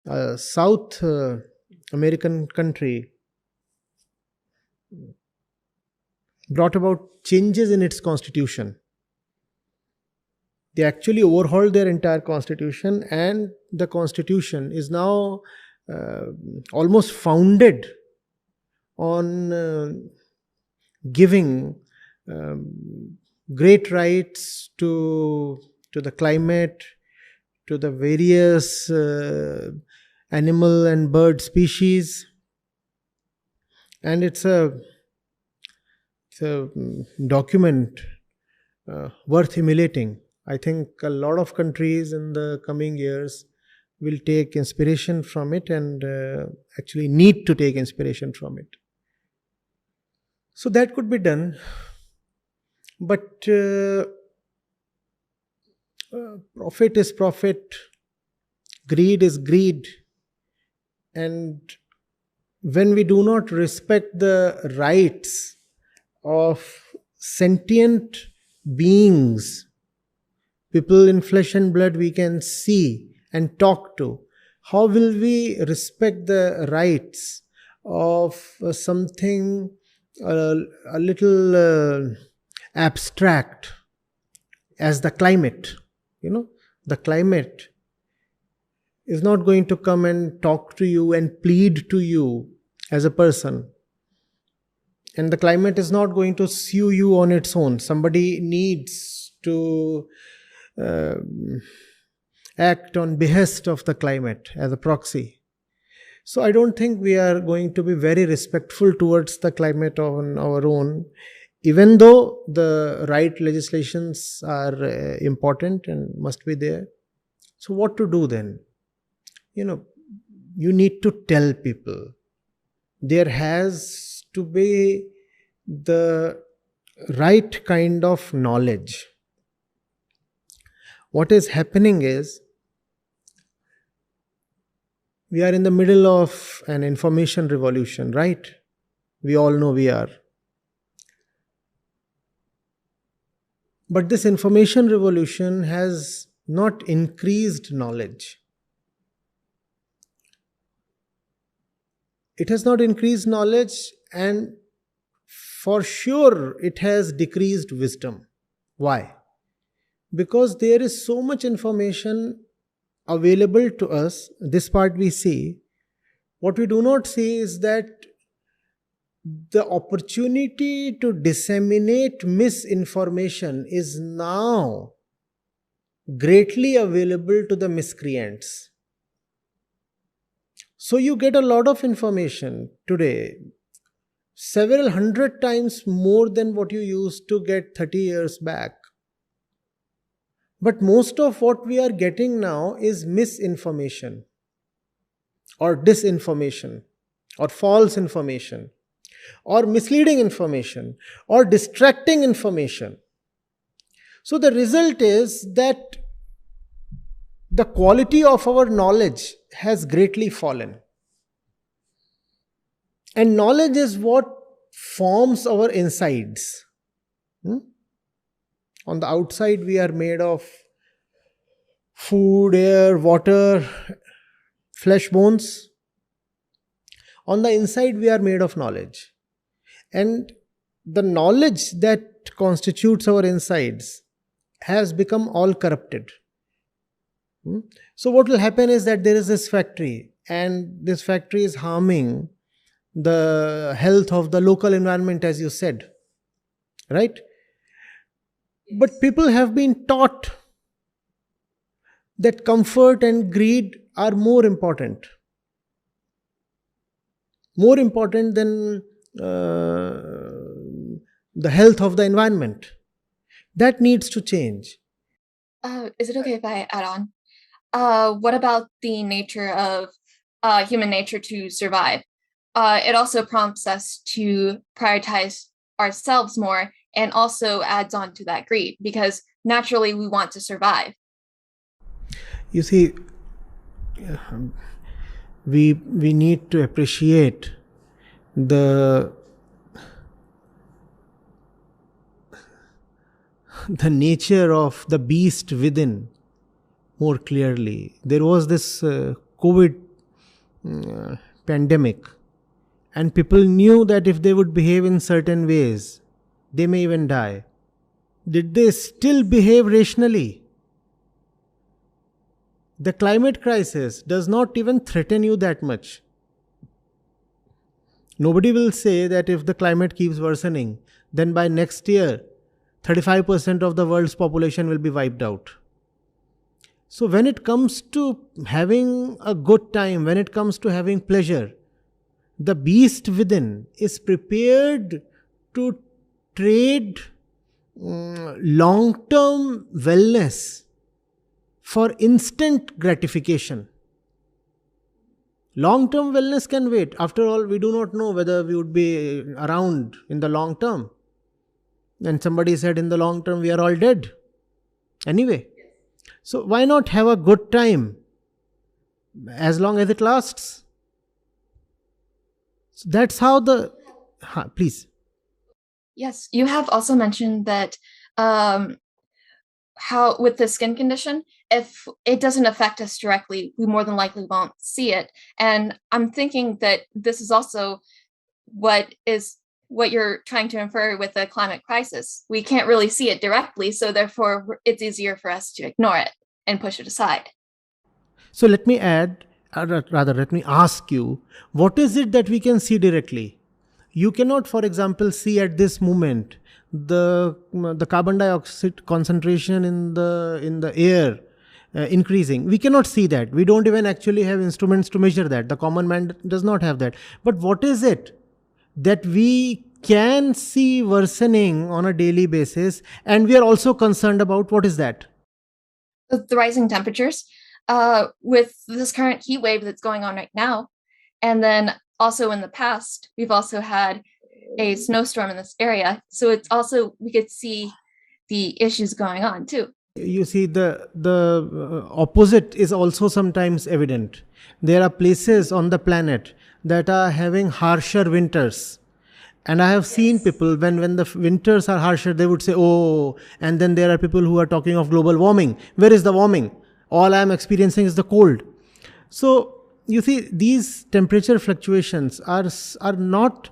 a South American country brought about changes in its constitution. They actually overhauled their entire constitution, and the constitution is now uh, almost founded on giving um, great rights to the climate, to the various animal and bird species, and it's a document worth emulating. I think a lot of countries in the coming years will take inspiration from it, and actually need to take inspiration from it. So that could be done, but profit is profit, greed is greed, and when we do not respect the rights of sentient beings, people in flesh and blood we can see and talk to, how will we respect the rights of something a little abstract as the climate? The climate is not going to come and talk to you and plead to you as a person, and the climate is not going to sue you on its own. Somebody needs to uh, act on behest of the climate as a proxy. So I don't think we are going to be very respectful towards the climate on our own, even though the right legislations are important and must be there. So what to do then? You need to tell people. There has to be the right kind of knowledge. What is happening is, we are in the middle of an information revolution, right? We all know we are. But this information revolution has not increased knowledge. It has not increased knowledge, and for sure it has decreased wisdom. Why? Because there is so much information available to us. This part we see. What we do not see is that the opportunity to disseminate misinformation is now greatly available to the miscreants. So you get a lot of information today, several hundred times more than what you used to get 30 years back. But most of what we are getting now is misinformation, or disinformation, or false information, or misleading information, or distracting information. So the result is that the quality of our knowledge has greatly fallen. And knowledge is what forms our insides. On the outside, we are made of food, air, water, flesh, bones. On the inside, we are made of knowledge. And the knowledge that constitutes our insides has become all corrupted. So what will happen is that there is this factory, and this factory is harming the health of the local environment, as you said, right? But people have been taught that comfort and greed are more important than the health of the environment. That needs to change. Is it okay if I add on? What about the nature of human nature to survive? It also prompts us to prioritize ourselves more, and also adds on to that greed, because naturally we want to survive. You see, we need to appreciate the nature of the beast within more clearly. There was this COVID pandemic, and people knew that if they would behave in certain ways, they may even die, did they still behave rationally? The climate crisis does not even threaten you that much. Nobody will say that if the climate keeps worsening, then by next year, 35% of the world's population will be wiped out. So when it comes to having a good time, when it comes to having pleasure, the beast within is prepared to trade long-term wellness for instant gratification. Long-term wellness can wait. After all, we do not know whether we would be around in the long term. And somebody said in the long term, we are all dead. Anyway. So why not have a good time as long as it lasts? So that's how the... please. Yes, you have also mentioned that how with the skin condition, if it doesn't affect us directly, we more than likely won't see it. And I'm thinking that this is also what you're trying to infer with the climate crisis. We can't really see it directly, so therefore it's easier for us to ignore it and push it aside. So let me add, rather let me ask you, what is it that we can see directly? You cannot, for example, see at this moment the carbon dioxide concentration in the air increasing. We cannot see that. We don't even actually have instruments to measure that. The common man does not have that. But what is it that we can see worsening on a daily basis, and we are also concerned about? What is that? The rising temperatures, with this current heat wave that's going on right now, and then also in the past, we've also had a snowstorm in this area. So it's also, we could see the issues going on too. You see, the opposite is also sometimes evident. There are places on the planet that are having harsher winters. And I have seen people, when the winters are harsher, they would say, oh, and then there are people who are talking of global warming. Where is the warming? All I am experiencing is the cold. So, you see, these temperature fluctuations are not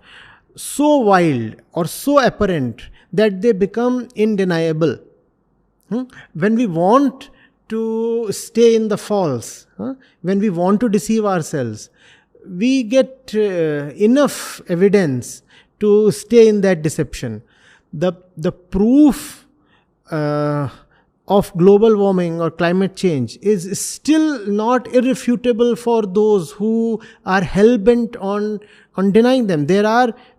so wild or so apparent that they become undeniable. When we want to stay in the false, when we want to deceive ourselves, we get enough evidence to stay in that deception. The proof of global warming or climate change is still not irrefutable for those who are hell-bent on denying them.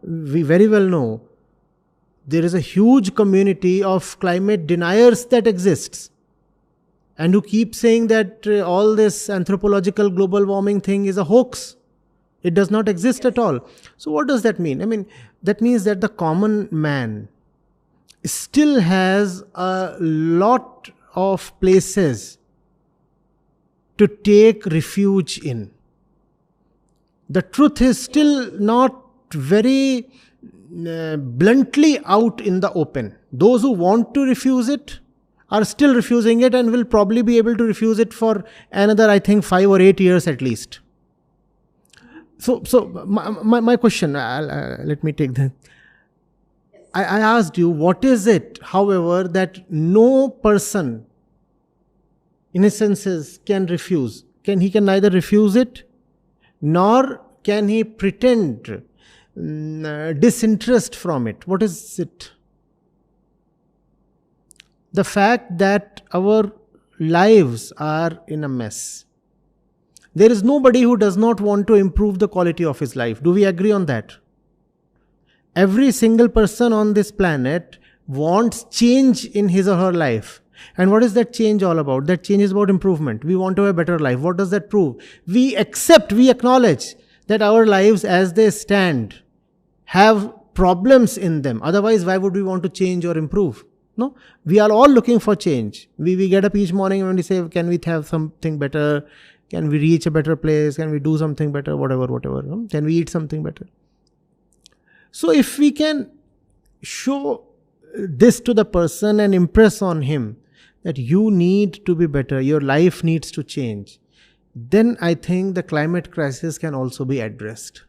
We very well know, there is a huge community of climate deniers that exists, and who keep saying that all this anthropological global warming thing is a hoax. It does not exist at all. So what does that mean? I mean, that means that the common man still has a lot of places to take refuge in. The truth is still not very bluntly out in the open. Those who want to refuse it are still refusing it, and will probably be able to refuse it for another, I think, 5 or 8 years at least. So my question, let me take that. I asked you, what is it, however, that no person in his senses can refuse? He can neither refuse it, nor can he pretend disinterest from it. What is it? The fact that our lives are in a mess. There is nobody who does not want to improve the quality of his life. Do we agree on that? Every single person on this planet wants change in his or her life. And what is that change all about? That change is about improvement. We want to have a better life. What does that prove? We acknowledge that our lives as they stand have problems in them. Otherwise, why would we want to change or improve? No, we are all looking for change. We get up each morning and we say, can we have something better? Can we reach a better place? Can we do something better? Whatever. No? Can we eat something better? So if we can show this to the person and impress on him that you need to be better, your life needs to change, then I think the climate crisis can also be addressed.